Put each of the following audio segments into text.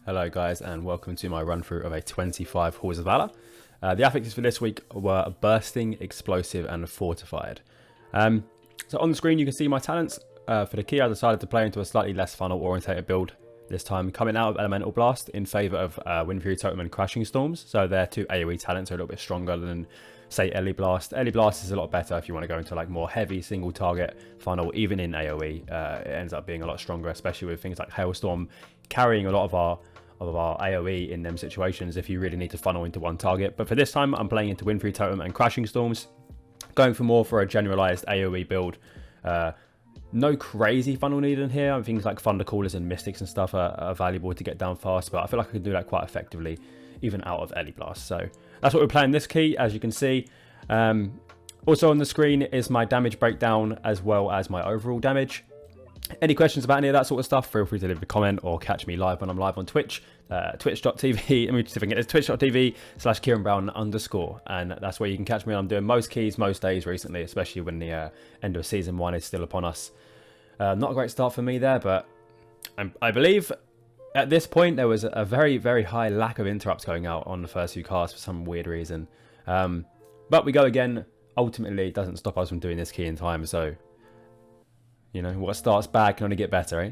Hello guys and welcome to my run through of a 25 Halls of Valor. The affixes for this week were Bursting, Explosive and Fortified. So on the screen you can see my talents. For the key I decided to play into a slightly less funnel orientated build this time, coming out of Elemental Blast in favour of Wind Fury Totem and Crashing Storms. So their two AoE talents are a little bit stronger than say Ellie Blast. Ellie Blast is a lot better if you want to go into like more heavy single target funnel, even in AoE. It ends up being a lot stronger, especially with things like Hailstorm carrying a lot of our AoE in them situations if you really need to funnel into one target. But for this time I'm playing into Wind Fury Totem and Crashing Storms, going for more for a generalized AoE build. No crazy funnel needed in here. Things like Thunder Callers and Mystics and stuff are valuable to get down fast, but I feel like I can do that quite effectively even out of Ellie Blast. So that's what we're playing this key, as you can see. Also on the screen is my damage breakdown as well as my overall damage. Any questions about any of that sort of stuff, feel free to leave a comment or catch me live when I'm live on Twitch. Twitch.tv, let me just forget, it's twitch.tv/KieranBrown_, and that's where you can catch me. I'm doing most keys most days recently, especially when the end of season 1 is still upon us. Not a great start for me there, but I believe at this point there was a very, very high lack of interrupts going out on the first few casts for some weird reason. But we go again. Ultimately, it doesn't stop us from doing this key in time, so you know, what starts bad can only get better, eh?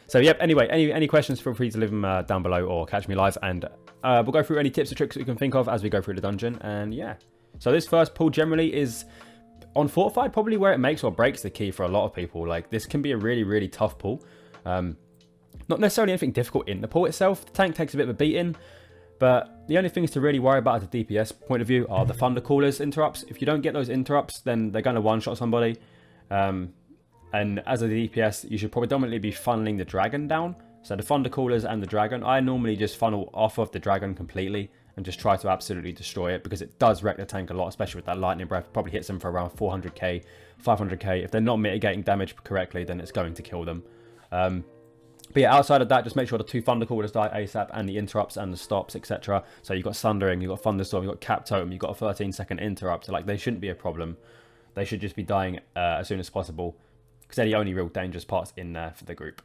So, yep, anyway, any questions, feel free to leave them down below or catch me live, and we'll go through any tips or tricks we can think of as we go through the dungeon, and yeah. So this first pull generally is on Fortified, probably where it makes or breaks the key for a lot of people. Like, this can be a really, really tough pull. Not necessarily anything difficult in the pull itself. The tank takes a bit of a beating, but the only things to really worry about at the DPS point of view are the Thunder Callers interrupts. If you don't get those interrupts, then they're going to one-shot somebody. And as a DPS, you should predominantly be funneling the dragon down. So the Thunder Callers and the dragon, I normally just funnel off of the dragon completely and just try to absolutely destroy it, because it does wreck the tank a lot, especially with that lightning breath. Probably hits them for around 400k, 500k. If they're not mitigating damage correctly, then it's going to kill them. But yeah, outside of that, just make sure the two Thunder Callers die ASAP, and the interrupts and the stops, etc. So you've got Sundering, you've got Thunderstorm, you've got Cap Totem, you've got a 13-second interrupt. So like, they shouldn't be a problem. They should just be dying as soon as possible, because they're the only real dangerous parts in there for the group.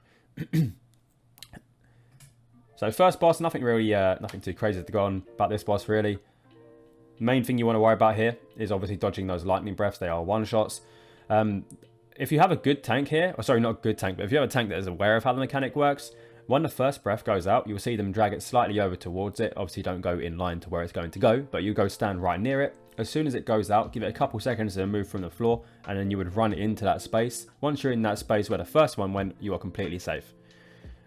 So first boss, nothing really, nothing too crazy to go on about this boss really. Main thing you want to worry about here is obviously dodging those lightning breaths. They are one-shots. If you have a good tank here, or sorry, not a good tank, but if you have a tank that is aware of how the mechanic works, when the first breath goes out, you'll see them drag it slightly over towards it. Obviously don't go in line to where it's going to go, but you go stand right near it. As soon as it goes out, give it a couple seconds to move from the floor, and then you would run into that space. Once you're in that space where the first one went, you are completely safe.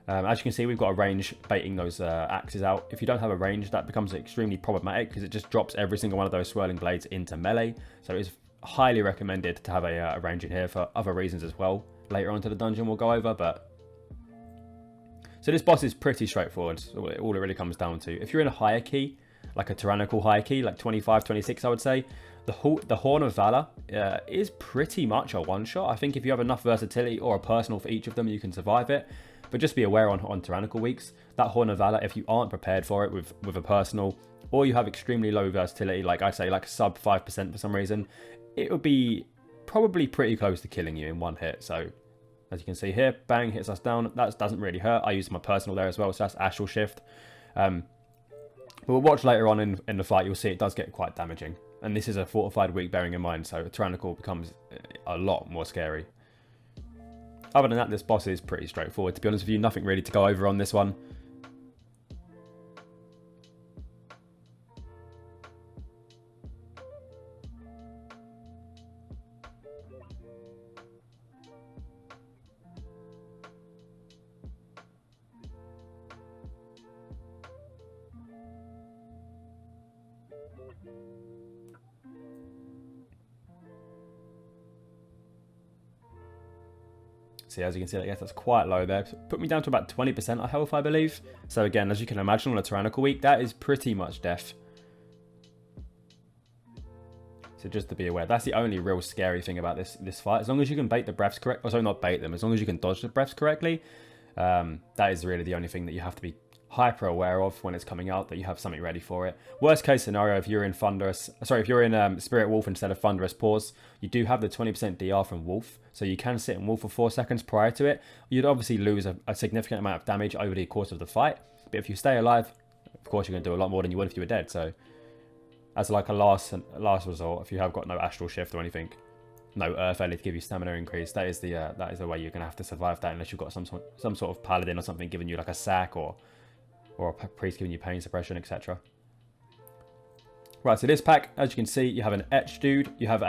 As you can see, we've got a range baiting those axes out. If you don't have a range, that becomes extremely problematic, because it just drops every single one of those swirling blades into melee. So it's highly recommended to have a range in here for other reasons as well. Later on to the dungeon we'll go over, but so this boss is pretty straightforward. All it really comes down to, if you're in a higher key, like a tyrannical high key, like 25, 26, I would say, the Horn of Valor is pretty much a one-shot. I think if you have enough versatility or a personal for each of them, you can survive it. But just be aware on tyrannical weeks, that Horn of Valor, if you aren't prepared for it with a personal, or you have extremely low versatility, like I say, like sub 5% for some reason, it would be probably pretty close to killing you in one hit. So as you can see here, bang, hits us down. That doesn't really hurt. I use my personal there as well, so that's Astral Shift. But we'll watch later on in the fight, you'll see it does get quite damaging. And this is a fortified week, bearing in mind, so a tyrannical becomes a lot more scary. Other than that, this boss is pretty straightforward, to be honest with you. Nothing really to go over on this one. See, as you can see, I guess that's quite low there. Put me down to about 20% of health, I believe. So again, as you can imagine, on a tyrannical week, that is pretty much death. So just to be aware, that's the only real scary thing about this fight. As long as you can bait the breaths correctly, or sorry, not bait them, as long as you can dodge the breaths correctly, that is really the only thing that you have to be hyper aware of when it's coming out, that you have something ready for it. Worst case scenario, if you're in Spirit Wolf instead of Thunderous Paws, you do have the 20% DR from Wolf, so you can sit in Wolf for 4 seconds prior to it. You'd obviously lose a significant amount of damage over the course of the fight, But if you stay alive, of course you're going to do a lot more than you would if you were dead. So as like a last resort, if you have got no astral shift or anything, no earth early to give you stamina increase, that is the way you're going to have to survive that, unless you've got some sort of paladin or something giving you like a sack, or a priest giving you pain suppression, etc. Right, so this pack, as you can see, you have an etch dude, you have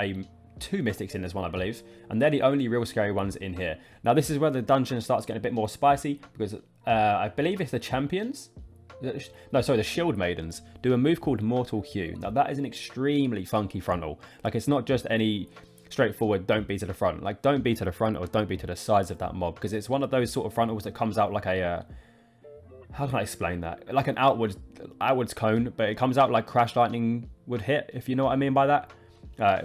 two mystics in this one, I believe, and they're the only real scary ones in here. Now this is where the dungeon starts getting a bit more spicy, because I believe it's the champions, no, sorry, the shield maidens do a move called Mortal Hue. Now that is an extremely funky frontal. Like, it's not just any straightforward don't be to the front. Like, don't be to the front or don't be to the sides of that mob, because it's one of those sort of frontals that comes out like a how can I explain that? Like an outwards cone, but it comes out like Crash Lightning would hit, if you know what I mean by that.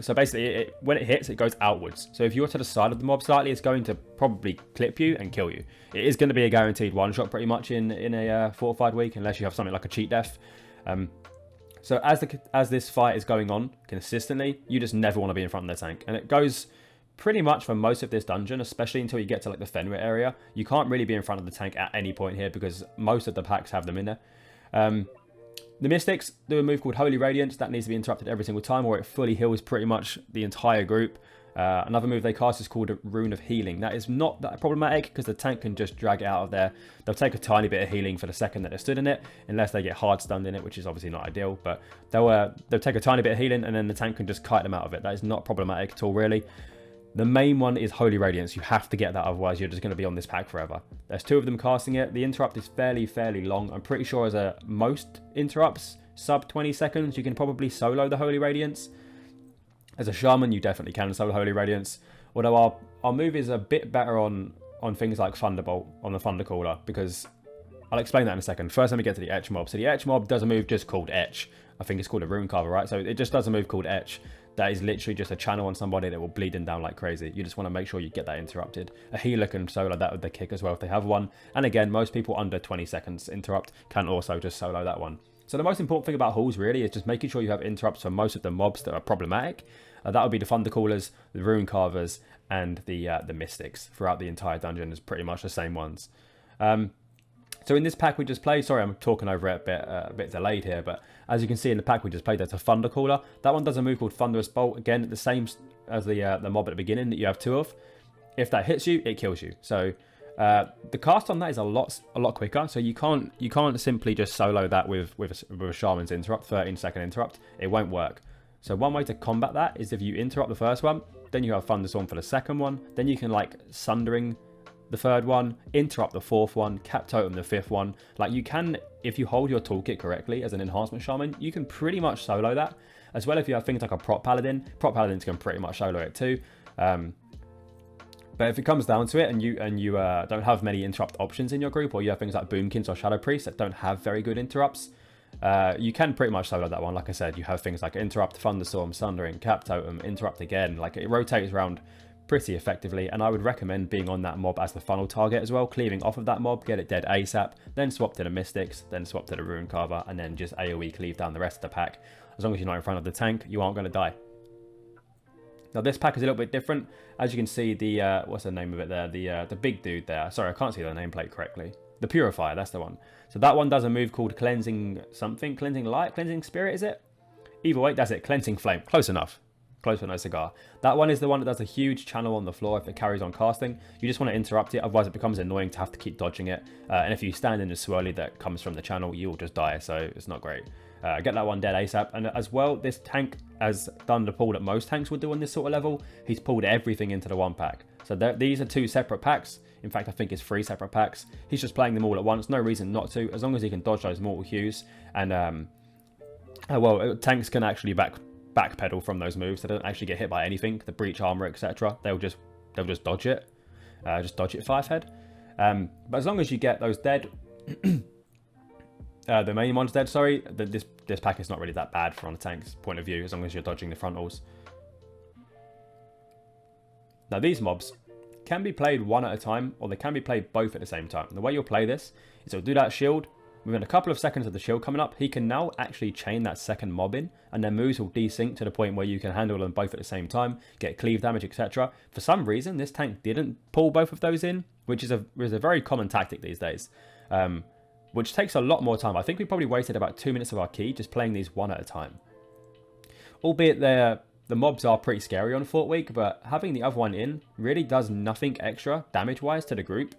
So basically, when it hits, it goes outwards. So if you're to the side of the mob slightly, it's going to probably clip you and kill you. It is going to be a guaranteed one-shot pretty much in a fortified week, unless you have something like a cheat death. So as this fight is going on consistently, you just never want to be in front of the tank. And it goes pretty much for most of this dungeon, especially until you get to like the Fenrir area. You can't really be in front of the tank at any point here, because most of the packs have them in there. The Mystics do a move called Holy Radiance. That needs to be interrupted every single time, or it fully heals pretty much the entire group. Another move they cast is called a Rune of Healing. That is not that problematic, because the tank can just drag it out of there. They'll take a tiny bit of healing for the second that they're stood in it, unless they get hard stunned in it, which is obviously not ideal. But they'll take a tiny bit of healing, and then the tank can just kite them out of it. That is not problematic at all, really. The main one is Holy Radiance. You have to get that, otherwise you're just going to be on this pack forever. There's two of them casting it. The interrupt is fairly long. I'm pretty sure as most interrupts, sub 20 seconds, you can probably solo the Holy Radiance. As a shaman, you definitely can solo Holy Radiance. Although our move is a bit better on things like Thunderbolt, on the Thunder Caller, because I'll explain that in a second. First, let me get to the Etch mob. So the Etch mob does a move just called Etch. I think it's called a Rune Carver, right? So it just does a move called Etch. That is literally just a channel on somebody that will bleed them down like crazy. You just want to make sure you get that interrupted. A healer can solo that with the kick as well if they have one. And again, most people under 20 seconds interrupt can also just solo that one. So the most important thing about Halls really is just making sure you have interrupts for most of the mobs that are problematic. That would be the Thunder Callers, the Rune Carvers, and the Mystics throughout the entire dungeon is pretty much the same ones. So in this pack we just played, sorry I'm talking over it a bit delayed here, but as you can see in the pack we just played, there's a Thunder Caller. That one does a move called Thunderous Bolt, again the same as the mob at the beginning that you have two of. If that hits you, it kills you. So the cast on that is a lot quicker, so you can't simply just solo that with a Shaman's interrupt, 13-second interrupt. It won't work. So one way to combat that is if you interrupt the first one, then you have Thunderstorm for the second one, then you can like Sundering the third one, interrupt the fourth one, cap totem the fifth one. Like you can, if you hold your toolkit correctly as an enhancement shaman, you can pretty much solo that. As well, if you have things like a prop paladins can pretty much solo it too. But if it comes down to it and you don't have many interrupt options in your group, or you have things like Boomkins or Shadow Priests that don't have very good interrupts, you can pretty much solo that one. Like I said, you have things like interrupt, Thunderstorm, Sundering, cap totem, interrupt again. Like it rotates around pretty effectively, and I would recommend being on that mob as the funnel target as well, cleaving off of that mob, get it dead ASAP, then swap to the Mystics, then swap to the Rune Carver, and then just AoE cleave down the rest of the pack. As long as you're not in front of the tank, you aren't going to die. Now this pack is a little bit different. As you can see, the what's the name of it there, the big dude there, sorry I can't see the nameplate correctly, the Purifier, that's the one. So that one does a move called Cleansing something, Cleansing Light, Cleansing Spirit, is it? Either way, that's it, Cleansing Flame, close enough. Close with no cigar. That one is the one that does a huge channel on the floor if it carries on casting. You just want to interrupt it, otherwise it becomes annoying to have to keep dodging it. And if you stand in the swirly that comes from the channel, you'll just die, so it's not great. Get that one dead ASAP. And as well, this tank has done the pull that most tanks would do on this sort of level. He's pulled everything into the one pack. So these are two separate packs. In fact, I think it's 3 separate packs. He's just playing them all at once. No reason not to, as long as he can dodge those mortal hues. And, well, tanks can actually backpedal from those moves. They don't actually get hit by anything, the breach armor, etc. They'll just dodge it, just dodge it 5 head. But as long as you get those dead, the main ones dead, sorry, this pack is not really that bad from a tank's point of view, as long as you're dodging the frontals. Now these mobs can be played one at a time, or they can be played both at the same time. The way you'll play this is you'll do that shield. Within a couple of seconds of the shield coming up, he can now actually chain that second mob in, and their moves will desync to the point where you can handle them both at the same time, get cleave damage, etc. For some reason, this tank didn't pull both of those in, which is a very common tactic these days. which takes a lot more time. I think we probably wasted about 2 minutes of our key just playing these one at a time. Albeit the mobs are pretty scary on Fort Week, but having the other one in really does nothing extra damage-wise to the group,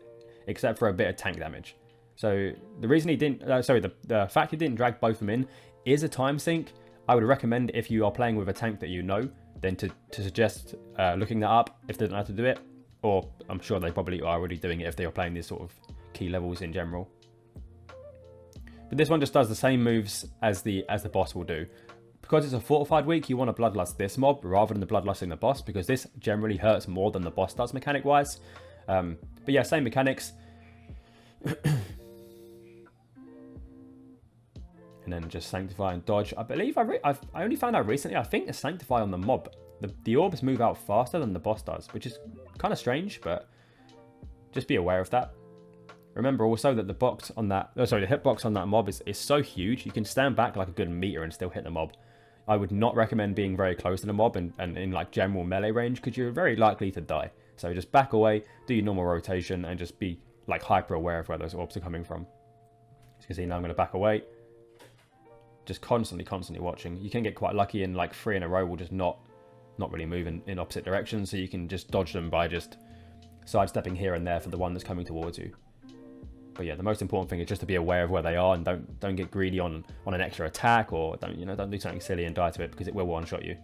except for a bit of tank damage. So the reason he didn't, the fact he didn't drag both of them in is a time sink. I would recommend, if you are playing with a tank that you know, then to suggest looking that up if they don't know how to do it. Or I'm sure they probably are already doing it if they are playing these sort of key levels in general. But this one just does the same moves as the boss will do. Because it's a fortified week, you want to bloodlust this mob rather than the bloodlusting the boss, because this generally hurts more than the boss does mechanic wise. But yeah, same mechanics. And then just Sanctify and Dodge. I believe I only found out recently, I think the Sanctify on the mob, the orbs move out faster than the boss does, which is kind of strange, but just be aware of that. Remember also that the box on that, the hitbox on that mob is so huge, you can stand back like a good meter and still hit the mob. I would not recommend being very close to the mob and in like general melee range, because you're very likely to die. So just back away, do your normal rotation, and just be like hyper aware of where those orbs are coming from. As you can see now, I'm going to back away. Just constantly watching. You can get quite lucky, and like 3 in a row will just not really move in opposite directions, so you can just dodge them by just sidestepping here and there for the one that's coming towards you. But yeah, the most important thing is just to be aware of where they are, and don't get greedy on an extra attack, or don't do something silly and die to it, because it will one-shot you.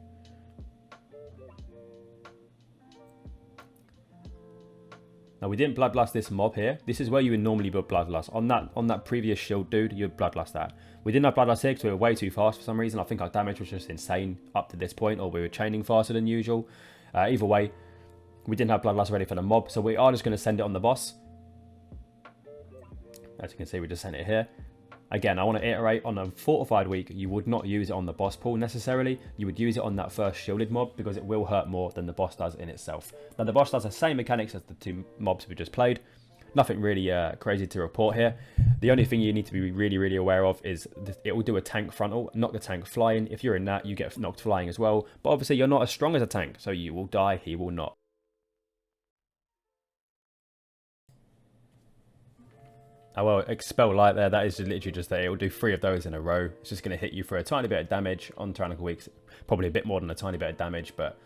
Now, we didn't bloodlust this mob here. This is where you would normally build bloodlust. On that previous shield dude, you'd bloodlust that. We didn't have bloodlust here because we were way too fast for some reason. I think our damage was just insane up to this point, or we were chaining faster than usual. Either way, we didn't have bloodlust ready for the mob, so we are just going to send it on the boss. As you can see, we just sent it here. Again, I want to iterate, on a fortified week, you would not use it on the boss pool necessarily. You would use it on that first shielded mob, because it will hurt more than the boss does in itself. Now, the boss does the same mechanics as the 2 mobs we just played. Nothing really crazy to report here. The only thing you need to be really aware of is it will do a tank frontal, knock the tank flying. If you're in that, you get knocked flying as well. But obviously, you're not as strong as a tank, so you will die, he will not. Oh well, Expel Light there, that is literally just that. It will do 3 of those in a row. It's just going to hit you for a tiny bit of damage on Tyrannical Weeks. Probably a bit more than a tiny bit of damage, but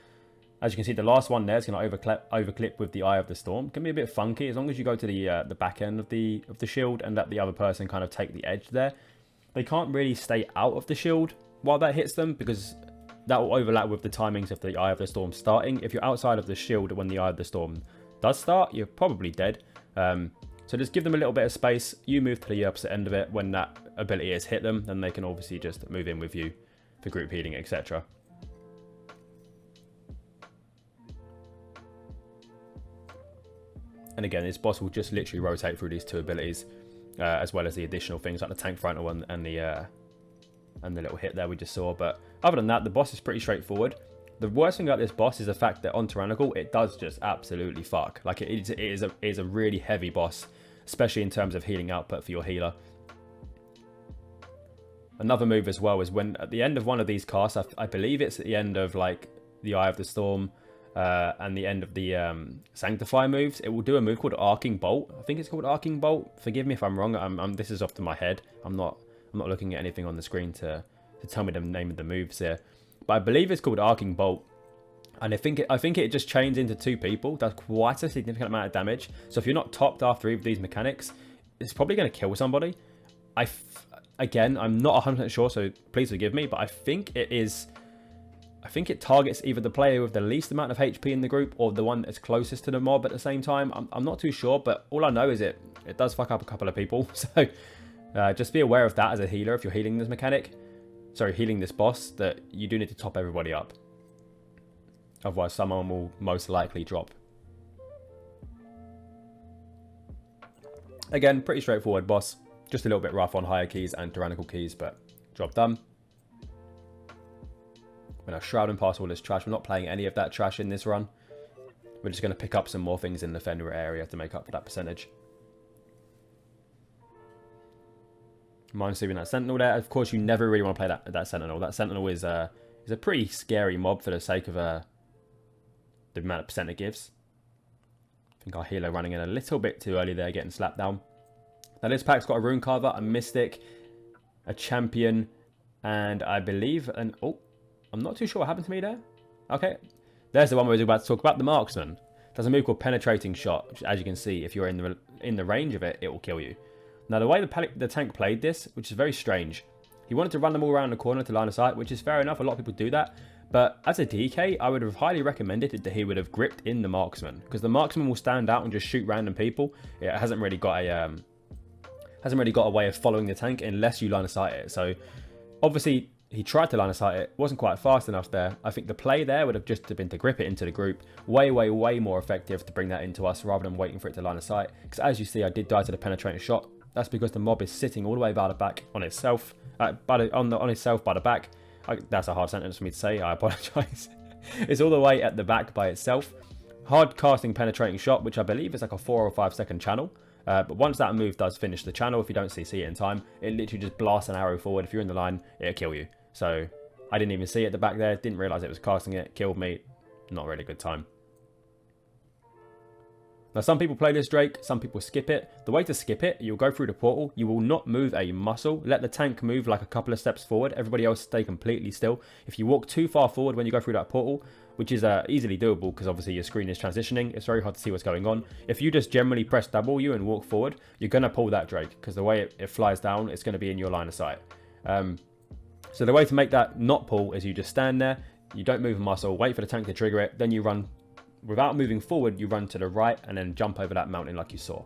as you can see, the last one there is going to overclip with the Eye of the Storm. Can be a bit funky, as long as you go to the back end of the shield and let the other person kind of take the edge there. They can't really stay out of the shield while that hits them, because that will overlap with the timings of the Eye of the Storm starting. If you're outside of the shield when the Eye of the Storm does start, you're probably dead. So just give them a little bit of space. You move to the opposite end of it when that ability has hit them. Then they can obviously just move in with you for group healing, etc. And again, this boss will just literally rotate through these 2 abilities, as well as the additional things like the tank frontal and the little hit there we just saw. But other than that, the boss is pretty straightforward. The worst thing about this boss is the fact that on Tyrannical, it does just absolutely fuck. Like, it is a really heavy boss, especially in terms of healing output for your healer. Another move as well is when, at the end of one of these casts, I believe it's at the end of, like, the Eye of the Storm and the end of the Sanctify moves, it will do a move called Arcing Bolt. I think it's called Arcing Bolt. Forgive me if I'm wrong. This is off to my head. I'm not looking at anything on the screen to tell me the name of the moves here. But I believe it's called Arcing Bolt, and I think it just chains into 2 people. Does quite a significant amount of damage. So if you're not topped after either of these mechanics, it's probably going to kill somebody. Again, I'm not 100% sure, so please forgive me, but I think it targets either the player with the least amount of HP in the group or the one that's closest to the mob at the same time. I'm not too sure, but all I know is it does fuck up a couple of people. So just be aware of that as a healer if you're healing this mechanic. Sorry, healing this boss, that you do need to top everybody up. Otherwise, someone will most likely drop. Again, pretty straightforward boss. Just a little bit rough on higher keys and tyrannical keys, but job done. We're now shrouding past all this trash. We're not playing any of that trash in this run. We're just going to pick up some more things in the Fenrir area to make up for that percentage. Mind saving that Sentinel there. Of course, you never really want to play that Sentinel. That Sentinel is a pretty scary mob for the sake of the amount of percent it gives. I think our healer running in a little bit too early there, getting slapped down. Now this pack's got a rune carver, a mystic, a champion, and I believe an... Oh, I'm not too sure what happened to me there. Okay, there's the one we were about to talk about, the marksman. There's a move called penetrating shot, which, as you can see, if you're in the range of it, it will kill you. Now the way the tank played this, which is very strange, he wanted to run them all around the corner to line of sight, which is fair enough, a lot of people do that. But as a DK, I would have highly recommended that he would have gripped in the marksman, because the marksman will stand out and just shoot random people. It hasn't really got a way of following the tank unless you line of sight it. So obviously he tried to line of sight it, wasn't quite fast enough there. I think the play there would have just been to grip it into the group. Way more effective to bring that into us rather than waiting for it to line of sight. Because as you see, I did die to the penetrating shot. That's because the mob is sitting all the way by the back on itself, on itself by the back. That's a hard sentence for me to say, I apologise. It's all the way at the back by itself. Hard casting penetrating shot, which I believe is like a 4 or 5 second channel. But once that move does finish the channel, if you don't see it in time, it literally just blasts an arrow forward. If you're in the line, it'll kill you. So I didn't even see it at the back there, didn't realise it was casting it, killed me. Not really a good time. Now some people play this Drake, some people skip it. The way to skip it, you'll go through the portal, you will not move a muscle. Let the tank move like a couple of steps forward, everybody else stay completely still. If you walk too far forward when you go through that portal, which is easily doable because obviously your screen is transitioning, it's very hard to see what's going on. If you just generally press W and walk forward, you're going to pull that Drake, because the way it flies down, it's going to be in your line of sight. So the way to make that not pull is you just stand there, you don't move a muscle, wait for the tank to trigger it, then you run. Without moving forward, you run to the right and then jump over that mountain like you saw.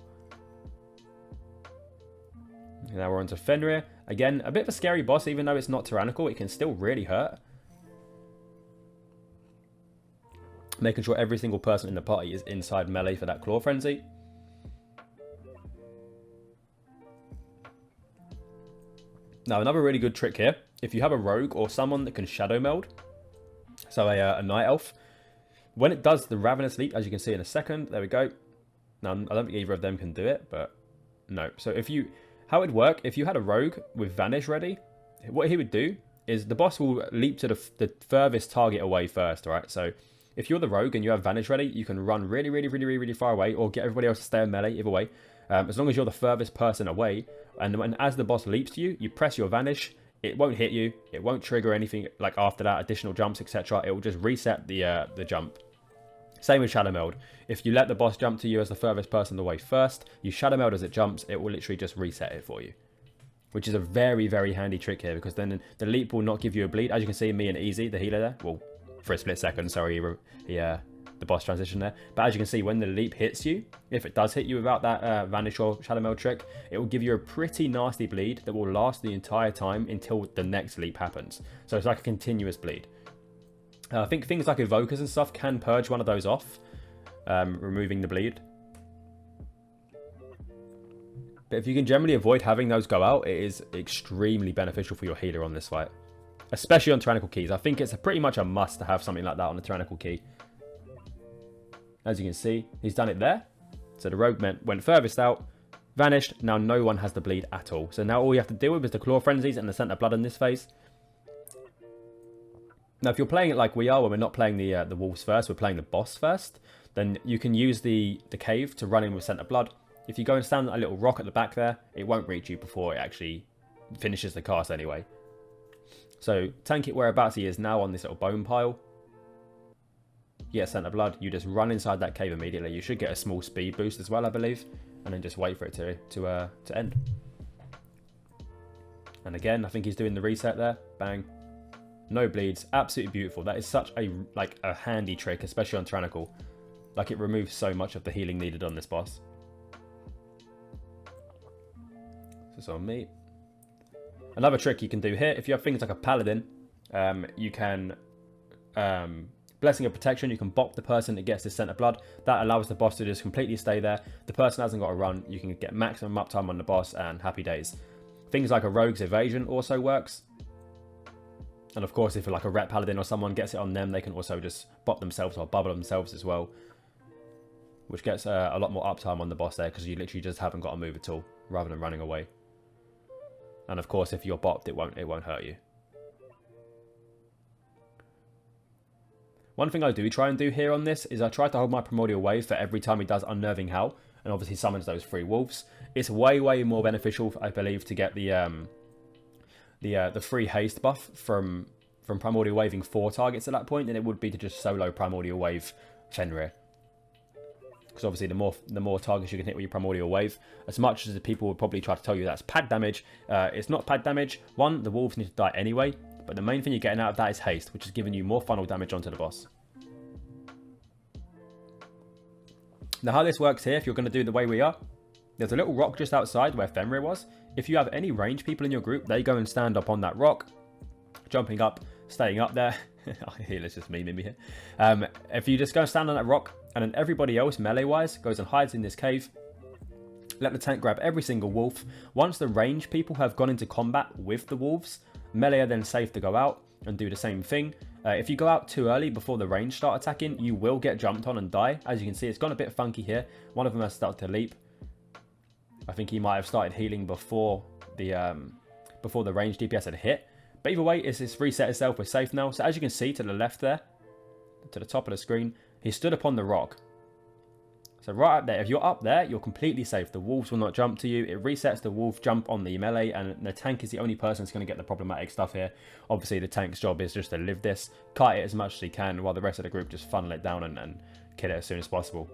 Now we're on to Fenrir. Again, a bit of a scary boss, even though it's not tyrannical, it can still really hurt. Making sure every single person in the party is inside melee for that claw frenzy. Now another really good trick here, if you have a rogue or someone that can shadow meld, so a night elf, when it does the Ravenous Leap, as you can see in a second, there we go. Now, I don't think either of them can do it, but no. So how it would work, if you had a rogue with Vanish ready, what he would do is the boss will leap to the furthest target away first, right? So if you're the rogue and you have Vanish ready, you can run really far away or get everybody else to stay in melee, either way. As long as you're the furthest person away, and as the boss leaps to you, you press your Vanish. It won't hit you. It won't trigger anything like after that, additional jumps, etc. It will just reset the jump. Same with Shadow Meld. If you let the boss jump to you as the furthest person away first, you Shadow Meld as it jumps, it will literally just reset it for you. Which is a very handy trick here, because then the leap will not give you a bleed. As you can see, me and Easy, the healer there, well, for a split second, sorry, the boss transition there. But as you can see, when the leap hits you, if it does hit you without that Vanish or Shadow Meld trick, it will give you a pretty nasty bleed that will last the entire time until the next leap happens. So it's like a continuous bleed. I think things like Evokers and stuff can purge one of those off, removing the bleed. But if you can generally avoid having those go out, it is extremely beneficial for your healer on this fight. Especially on tyrannical keys. I think it's pretty much a must to have something like that on a tyrannical key. As you can see, he's done it there. So the rogue went furthest out, vanished. Now no one has the bleed at all. So now all you have to deal with is the claw frenzies and the scent of blood in this phase. Now if you're playing it like we are, when we're not playing the wolves first, we're playing the boss first, then you can use the cave to run in with scent of blood. If you go and stand on a little rock at the back there, it won't reach you before it actually finishes the cast anyway. So tank it whereabouts he is now on this little bone pile. Yeah, scent of blood. You just run inside that cave immediately. You should get a small speed boost as well, I believe, and then just wait for it to end. And again, I think he's doing the reset there. Bang. No bleeds. Absolutely beautiful. That is such a handy trick, especially on tyrannical. Like, it removes so much of the healing needed on this boss. So it's on me. Another trick you can do here, if you have things like a paladin, you can Blessing of Protection, you can bop the person that gets this scent of blood. That allows the boss to just completely stay there. The person hasn't got to run. You can get maximum uptime on the boss and happy days. Things like a rogue's evasion also works. And of course, if like a ret paladin or someone gets it on them, they can also just bop themselves or bubble themselves as well. Which gets a lot more uptime on the boss there, because you literally just haven't got to move at all, rather than running away. And of course, if you're bopped, it won't hurt you. One thing I do try and do here on this is I try to hold my Primordial Wave for every time he does Unnerving Howl. and obviously summons those 3 wolves. It's way more beneficial, I believe, to get the free haste buff from Primordial Waving 4 targets at that point than it would be to just solo Primordial Wave Fenrir. Because obviously the more targets you can hit with your Primordial Wave, as much as the people would probably try to tell you that's pad damage, it's not pad damage. One, the wolves need to die anyway, but the main thing you're getting out of that is haste, which is giving you more funnel damage onto the boss. Now how this works here, if you're going to do the way we are, there's a little rock just outside where Fenrir was. If you have any range people in your group, they go and stand up on that rock, jumping up, staying up there. Let's just meme me here. If you just go and stand on that rock, and then everybody else, melee-wise, goes and hides in this cave, let the tank grab every single wolf. Once the range people have gone into combat with the wolves, melee are then safe to go out and do the same thing. If you go out too early before the range start attacking, you will get jumped on and die. As you can see, it's gone a bit funky here. One of them has started to leap. I think he might have started healing before the range DPS had hit. But either way, it's reset itself. We're safe now. So as you can see to the left there, to the top of the screen, he stood upon the rock. So right up there, if you're up there, you're completely safe. The wolves will not jump to you. It resets the wolf jump on the melee, and the tank is the only person that's going to get the problematic stuff here. Obviously, the tank's job is just to live this, kite it as much as he can, while the rest of the group just funnel it down and kill it as soon as possible.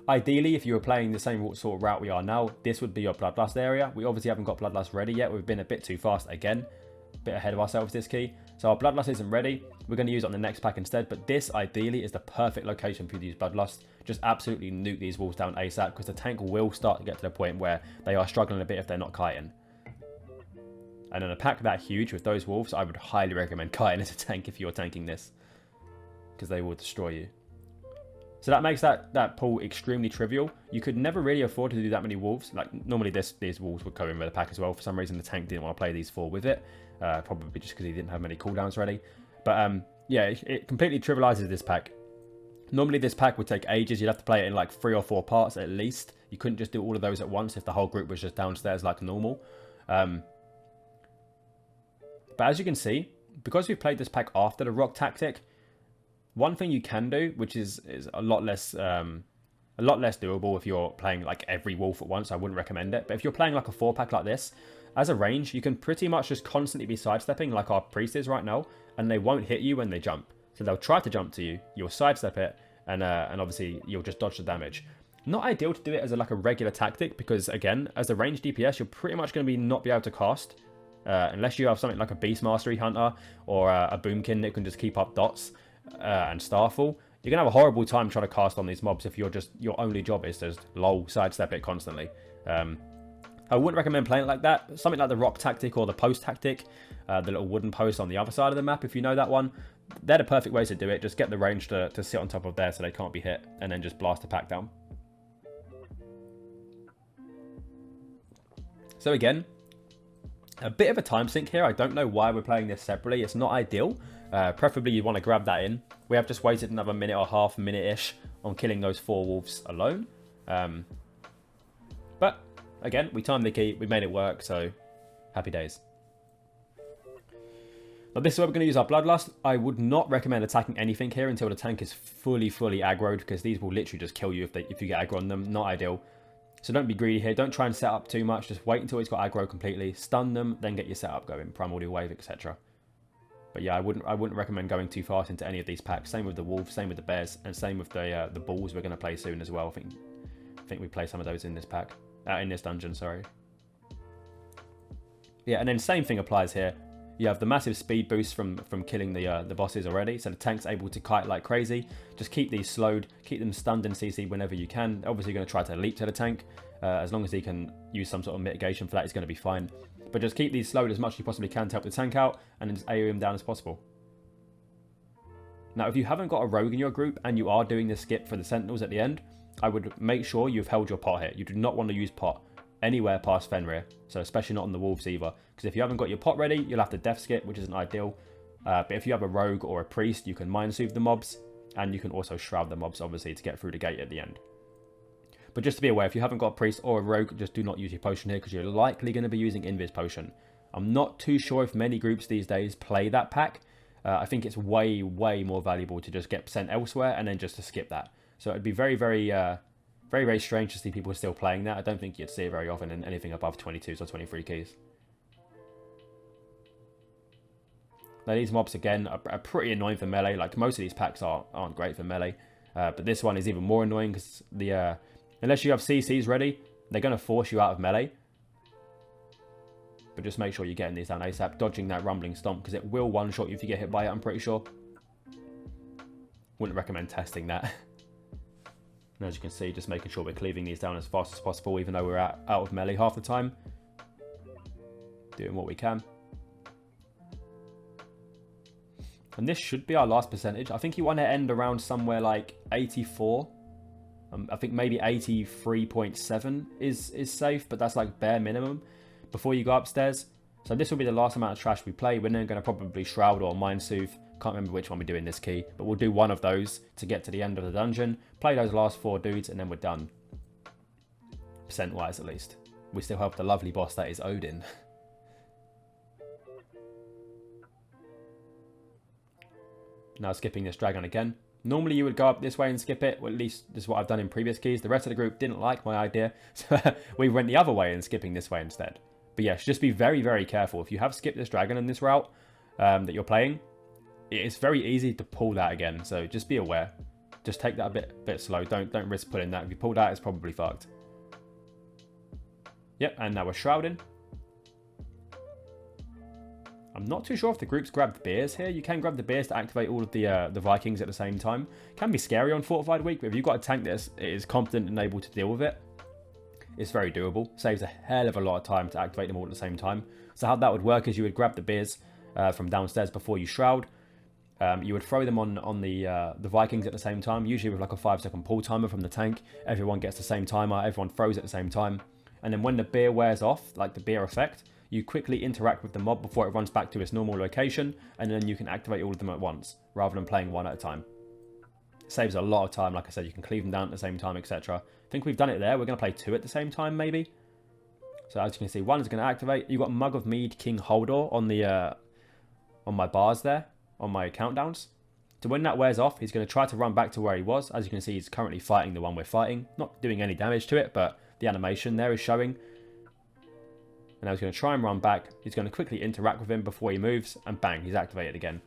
Ideally, if you were playing the same sort of route we are now, this would be your Bloodlust area. We obviously haven't got Bloodlust ready yet. We've been a bit too fast again. A bit ahead of ourselves this key. So our Bloodlust isn't ready. We're going to use it on the next pack instead. But this, ideally, is the perfect location for you to use Bloodlust. Just absolutely nuke these wolves down ASAP, because the tank will start to get to the point where they are struggling a bit if they're not kiting. And in a pack that huge with those wolves, I would highly recommend kiting as a tank if you're tanking this, because they will destroy you. So that makes that pull extremely trivial. You could never really afford to do that many wolves. Like normally these wolves would go in with a pack as well. For some reason the tank didn't want to play these 4 with it. Probably just because he didn't have many cooldowns ready. But yeah, it completely trivializes this pack. Normally this pack would take ages. You'd have to play it in like 3 or 4 parts at least. You couldn't just do all of those at once if the whole group was just downstairs like normal. But as you can see, because we've played this pack after the rock tactic, one thing you can do, which is a lot less doable if you're playing like every wolf at once, I wouldn't recommend it. But if you're playing like a 4-pack like this, as a range, you can pretty much just constantly be sidestepping like our priest is right now, and they won't hit you when they jump. So they'll try to jump to you, you'll sidestep it, and obviously you'll just dodge the damage. Not ideal to do it as like a regular tactic, because again, as a range DPS, you're pretty much going to not be able to cast. Unless you have something like a Beast Mastery Hunter or a Boomkin that can just keep up dots and Starfall. You're going to have a horrible time trying to cast on these mobs if your only job is to just sidestep it constantly. I wouldn't recommend playing it like that. Something like the rock tactic or the post tactic, the little wooden post on the other side of the map, if you know that one, they're the perfect ways to do it. Just get the range to sit on top of there so they can't be hit, and then just blast the pack down. So again, a bit of a time sink here. I don't know why we're playing this separately. It's not ideal. Preferably you want to grab that in. We have just waited another minute or half minute-ish on killing those 4 wolves alone. But again, we timed the key. We made it work, so happy days. Now this is where we're going to use our Bloodlust. I would not recommend attacking anything here until the tank is fully aggroed, because these will literally just kill you if you get aggro on them. Not ideal. So don't be greedy here. Don't try and set up too much. Just wait until it's got aggro completely. Stun them, then get your setup going. Primordial Wave, etc. But yeah, I wouldn't recommend going too fast into any of these packs. Same with the wolves, same with the bears, and same with the bulls we're going to play soon as well. I think we play some of those in this pack, in this dungeon. Sorry. Yeah, and then same thing applies here. You have the massive speed boost from killing the bosses already, so the tank's able to kite like crazy. Just keep these slowed, keep them stunned in CC whenever you can. Obviously, you're going to try to leap to the tank. As long as he can use some sort of mitigation for that, he's going to be fine. But just keep these slowed as much as you possibly can to help the tank out, and then just AoE him down as possible. Now, if you haven't got a rogue in your group, and you are doing the skip for the sentinels at the end, I would make sure you've held your pot here. You do not want to use pot anywhere past Fenrir, so especially not on the wolves either, because if you haven't got your pot ready, you'll have to death skip, which isn't ideal. But if you have a rogue or a priest, you can mind soothe the mobs, and you can also shroud the mobs, obviously, to get through the gate at the end. But just to be aware, if you haven't got a priest or a rogue, just do not use your potion here, because you're likely going to be using Invis potion. I'm not too sure if many groups these days play that pack. I think it's way more valuable to just get sent elsewhere and then just to skip that. So it'd be very Very, very strange to see people still playing that. I don't think you'd see it very often in anything above 22s or 23 keys. Now these mobs, again, are pretty annoying for melee. Like, most of these packs aren't great for melee. But this one is even more annoying because unless you have CCs ready, they're going to force you out of melee. But just make sure you're getting these down ASAP, dodging that rumbling stomp, because it will one-shot you if you get hit by it, I'm pretty sure. Wouldn't recommend testing that. And as you can see, just making sure we're cleaving these down as fast as possible, even though we're out of melee half the time. Doing what we can. And this should be our last percentage. I think you want to end around somewhere like 84. I think maybe 83.7 is safe, but that's like bare minimum before you go upstairs. So this will be the last amount of trash we play. We're then going to probably Shroud or Mind Soothe. Can't remember which one we do in this key, but we'll do one of those to get to the end of the dungeon. Play those last 4 dudes, and then we're done. Percent-wise, at least. We still have the lovely boss that is Odin. Now skipping this dragon again. Normally you would go up this way and skip it, or at least this is what I've done in previous keys. The rest of the group didn't like my idea, so we went the other way and skipping this way instead. But yes, just be very, very careful. If you have skipped this dragon in this route that you're playing, it's very easy to pull that again, so just be aware. Just take that a bit slow. Don't risk pulling that. If you pull that, it's probably fucked. Yep, and now we're shrouding. I'm not too sure if the group's grabbed beers here. You can grab the beers to activate all of the Vikings at the same time. Can be scary on Fortified Week, but if you've got a tank that is competent and able to deal with it, it's very doable. Saves a hell of a lot of time to activate them all at the same time. So how that would work is you would grab the beers from downstairs before you shroud. You would throw them on the Vikings at the same time, usually with like a 5-second pull timer from the tank. Everyone gets the same timer, everyone throws at the same time. And then when the beer wears off, like the beer effect, you quickly interact with the mob before it runs back to its normal location, and then you can activate all of them at once, rather than playing one at a time. It saves a lot of time. Like I said, you can cleave them down at the same time, etc. I think we've done it there. We're going to play 2 at the same time, maybe. So as you can see, 1 is going to activate. You've got Mug of Mead, King Holdor on my bars there, on my countdowns. So when that wears off, he's going to try to run back to where he was. As you can see, he's currently fighting the one we're fighting. Not doing any damage to it, but the animation there is showing. And now he's going to try and run back. He's going to quickly interact with him before he moves, and bang, he's activated again.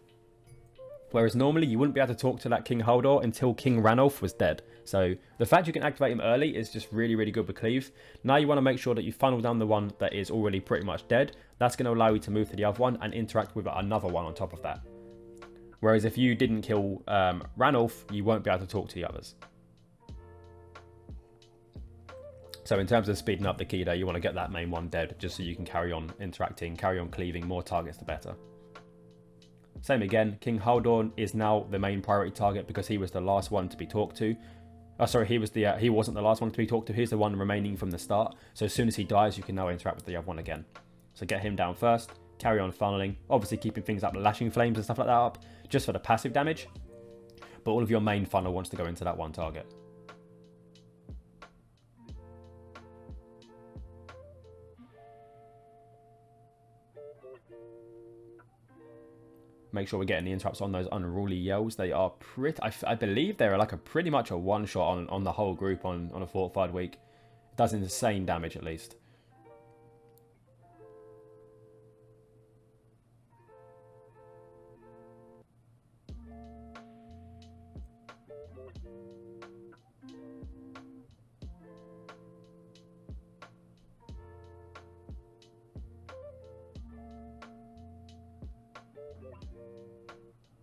Whereas normally you wouldn't be able to talk to that King Holdor until King Ranulf was dead. So the fact you can activate him early is just really, really good with cleave. Now you want to make sure that you funnel down the one that is already pretty much dead. That's going to allow you to move to the other one and interact with another one on top of that. Whereas if you didn't kill Ranulf, you won't be able to talk to the others. So in terms of speeding up the key there, you want to get that main one dead, just so you can carry on interacting, carry on cleaving, more targets the better. Same again, King Holdor is now the main priority target because he was the last one to be talked to. Oh, sorry, he wasn't the last one to be talked to, he's the one remaining from the start. So as soon as he dies, you can now interact with the other one again. So get him down first, carry on funneling, obviously keeping things up, lashing flames and stuff like that up, just for the passive damage. But all of your main funnel wants to go into that one target. Make sure we're getting the interrupts on those unruly yells. They are pretty... I believe they're like pretty much a one-shot on the whole group on a Fortified Week. It does insane damage at least.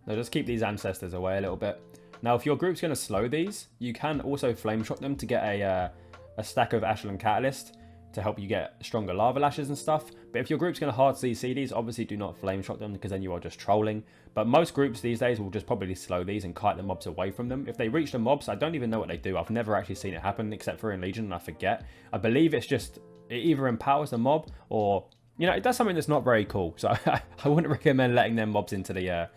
Now just keep these ancestors away a little bit. Now if your group's going to slow these, you can also flame shock them to get a stack of Ashland Catalyst to help you get stronger lava lashes and stuff. But if your group's going to hard CC these, obviously do not flame shock them because then you are just trolling. But most groups these days will just probably slow these and kite the mobs away from them. If they reach the mobs, I don't even know what they do. I've never actually seen it happen except for in Legion and I forget. I believe it's just, it either empowers the mob or, you know, it does something that's not very cool. So I wouldn't recommend letting them mobs into the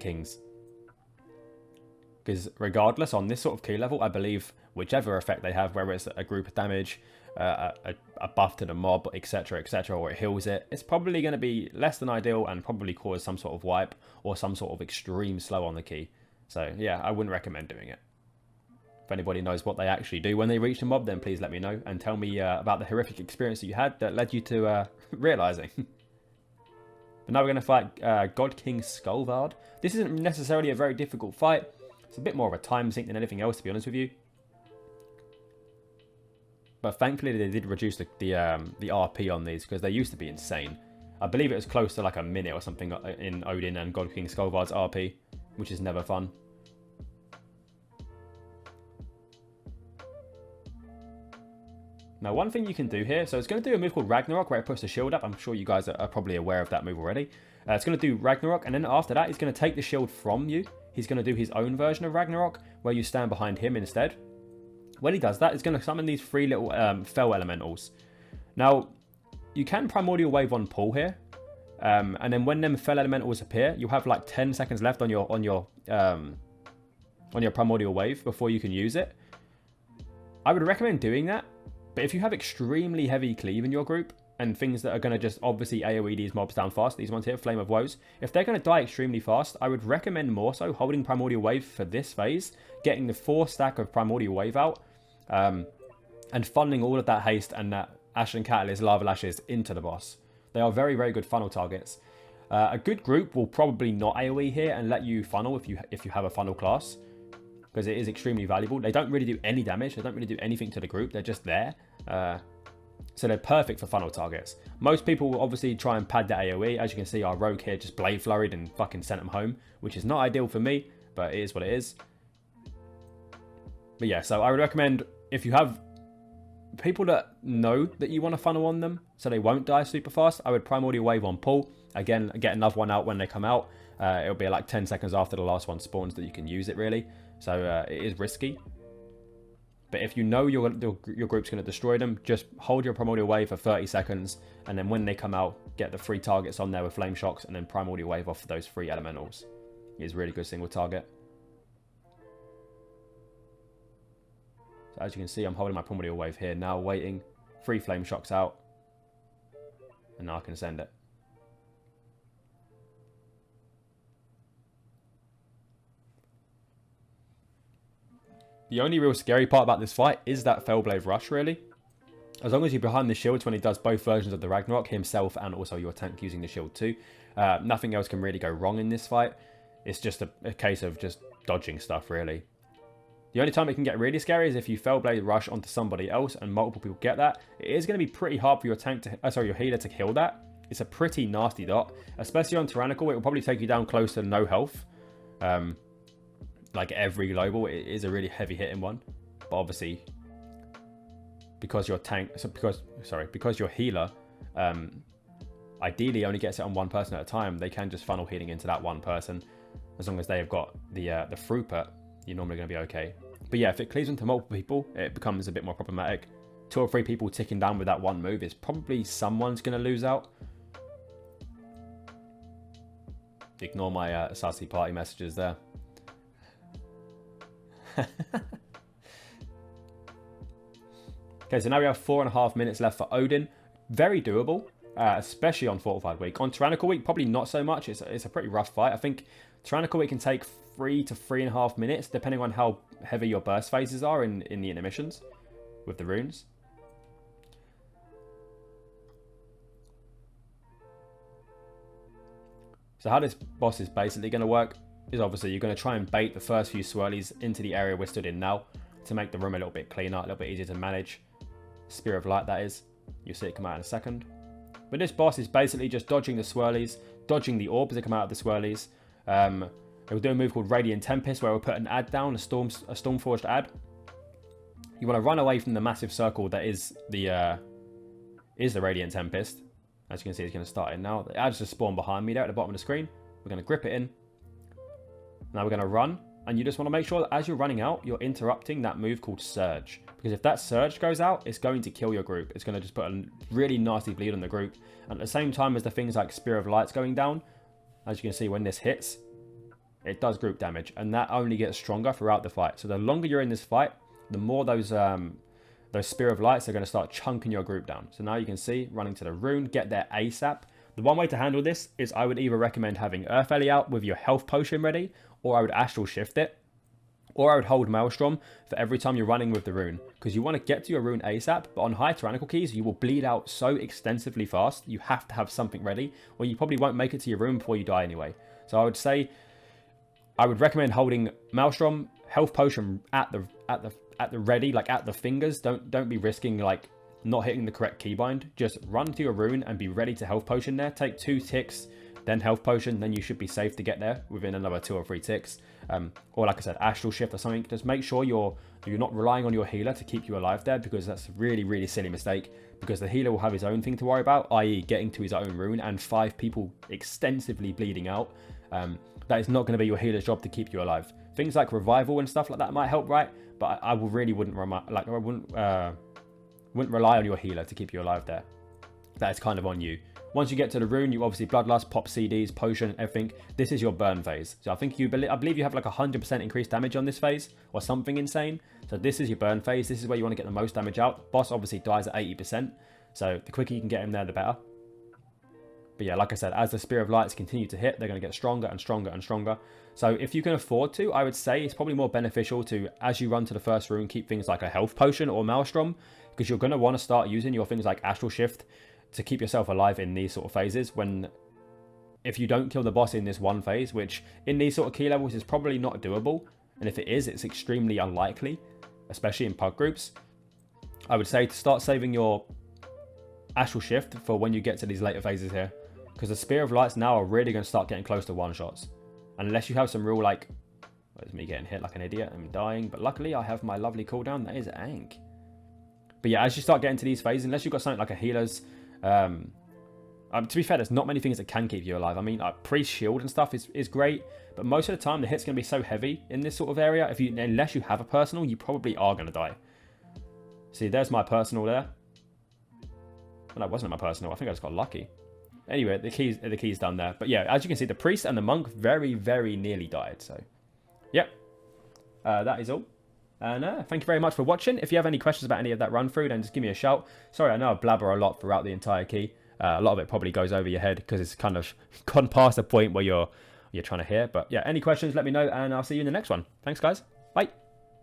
kings. Because regardless, on this sort of key level, I believe whichever effect they have, whether it's a group of damage, a buff to the mob, etc, etc, or it heals it, it's probably going to be less than ideal and probably cause some sort of wipe or some sort of extreme slow on the key. So yeah, I wouldn't recommend doing it. If anybody knows what they actually do when they reach the mob, then please let me know and tell me about the horrific experience that you had that led you to realizing. But now we're going to fight God King Skovald. This isn't necessarily a very difficult fight. It's a bit more of a time sink than anything else, to be honest with you. But thankfully they did reduce the RP on these, because they used to be insane. I believe it was close to like a minute or something in Odin and God King Skovald's RP, which is never fun. Now, one thing you can do here, so it's going to do a move called Ragnarok where it puts the shield up. I'm sure you guys are probably aware of that move already. It's going to do Ragnarok, and then after that, he's going to take the shield from you. He's going to do his own version of Ragnarok, where you stand behind him instead. When he does that, he's going to summon these 3 little fell elementals. Now, you can Primordial Wave on pull here, and then when them fell elementals appear, you have like 10 seconds left on your Primordial Wave before you can use it. I would recommend doing that. But if you have extremely heavy cleave in your group, and things that are going to just obviously AoE these mobs down fast, these ones here, Flame of Woes, if they're going to die extremely fast, I would recommend more so holding Primordial Wave for this phase, getting the 4 stack of Primordial Wave out, and funneling all of that haste and that Ashen Catalyst Lava Lashes into the boss. They are very, very good funnel targets. A good group will probably not AoE here and let you funnel if you have a funnel class, because it is extremely valuable. They don't really do any damage. They don't really do anything to the group. They're just there. So they're perfect for funnel targets. Most people will obviously try and pad the AoE. As you can see, our rogue here just blade flurried and fucking sent them home, which is not ideal for me, but it is what it is. But yeah, so I would recommend, if you have people that know that you want to funnel on them so they won't die super fast, I would Primordial Wave on pull. Again, get another one out when they come out. It'll be like 10 seconds after the last one spawns that you can use it, really. So it is risky. But if you know your group's going to destroy them, just hold your Primordial Wave for 30 seconds. And then when they come out, get the 3 targets on there with Flame Shocks. And then Primordial Wave off those 3 elementals. It is a really good single target. So as you can see, I'm holding my Primordial Wave here now, waiting. 3 Flame Shocks out. And now I can send it. The only real scary part about this fight is that Fellblade Rush, really. As long as you're behind the shields when he does both versions of the Ragnarok, himself and also your tank using the shield too, nothing else can really go wrong in this fight. It's just a case of just dodging stuff, really. The only time it can get really scary is if you Fellblade Rush onto somebody else and multiple people get that. It is going to be pretty hard for your tank to, your healer to kill that. It's a pretty nasty dot, especially on Tyrannical. It will probably take you down close to no health. Like every global, it is a really heavy hitting one. But obviously, because your because your healer ideally only gets it on one person at a time, they can just funnel healing into that one person. As long as they've got the throughput, you're normally going to be okay. But yeah, if it cleaves into multiple people, it becomes a bit more problematic. 2 or 3 people ticking down with that one move is probably someone's going to lose out. Ignore my sassy party messages there. Okay, so now we have 4.5 minutes left for Odin. Very doable, especially on Fortified Week. On Tyrannical Week, probably not so much. It's a pretty rough fight. I think Tyrannical Week can take 3 to 3.5 minutes, depending on how heavy your burst phases are in the intermissions with the runes. So how this boss is basically going to work is obviously you're going to try and bait the first few swirlies into the area we're stood in now to make the room a little bit cleaner, a little bit easier to manage. Spear of Light, that is. You'll see it come out in a second. But this boss is basically just dodging the swirlies, dodging the orbs that come out of the swirlies. It will do a move called Radiant Tempest, where we'll put an ad down, a Stormforged ad. You want to run away from the massive circle that is the Radiant Tempest. As you can see, it's going to start in now. The ad's just spawned behind me there at the bottom of the screen. We're going to grip it in. Now we're going to run, and you just want to make sure that as you're running out, you're interrupting that move called Surge. Because if that Surge goes out, it's going to kill your group. It's going to just put a really nasty bleed on the group. And at the same time as the things like Spear of Light's going down, as you can see, when this hits, it does group damage. And that only gets stronger throughout the fight. So the longer you're in this fight, the more those Spear of Lights are going to start chunking your group down. So now you can see, running to the rune, get there ASAP. The one way to handle this is I would either recommend having Earth Ellie out with your health potion ready, or I would Astral Shift it. Or I would hold Maelstrom for every time you're running with the rune, because you want to get to your rune ASAP, but on high tyrannical keys, you will bleed out so extensively fast, you have to have something ready, or you probably won't make it to your rune before you die anyway. So I would say, I would recommend holding Maelstrom, health potion at the ready, like at the fingers. Don't be risking like not hitting the correct keybind. Just run to your rune and be ready to health potion there. Take 2 ticks, then health potion, then you should be safe to get there within another 2 or 3 ticks. Or like I said, astral shift or something. Just make sure you're not relying on your healer to keep you alive there, because that's a really, really silly mistake, because the healer will have his own thing to worry about, i.e. getting to his own rune, and 5 people extensively bleeding out. That is not going to be your healer's job to keep you alive. Things like revival and stuff like that might help, right? But I really wouldn't rely on your healer to keep you alive there. That is kind of on you. Once you get to the rune, you obviously bloodlust, pop CDs, potion, everything. This is your burn phase. So I believe you have like 100% increased damage on this phase, or something insane. So this is your burn phase. This is where you want to get the most damage out. Boss obviously dies at 80%. So the quicker you can get him there, the better. But yeah, like I said, as the Spear of Lights continue to hit, they're going to get stronger and stronger and stronger. So if you can afford to, I would say it's probably more beneficial to, as you run to the first rune, keep things like a health potion or Maelstrom, because you're going to want to start using your things like Astral Shift to keep yourself alive in these sort of phases. If you don't kill the boss in this one phase, which in these sort of key levels is probably not doable, and if it is, it's extremely unlikely, especially in pug groups, I would say to start saving your Astral Shift for when you get to these later phases here, because the Spear of Lights now are really going to start getting close to one-shots. Unless you have some real, like, there's me getting hit like an idiot, I'm dying, but luckily I have my lovely cooldown, that is Ank. But yeah, as you start getting to these phases, unless you've got something like a healer's, to be fair, there's not many things that can keep you alive. I mean, priest shield and stuff is great, but most of the time the hit's going to be so heavy in this sort of area, unless you have a personal, you probably are going to die. See, there's my personal there. Well, that wasn't my personal, I think I just got lucky. Anyway, the key's done there. But yeah, as you can see, the priest and the monk very, very nearly died. So, yep. That is all. And thank you very much for watching. If you have any questions about any of that run through, then just give me a shout. Sorry, I know I blabber a lot throughout the entire key. A lot of it probably goes over your head because it's kind of gone past the point where you're trying to hear. But yeah, any questions, let me know, and I'll see you in the next one. Thanks, guys. Bye.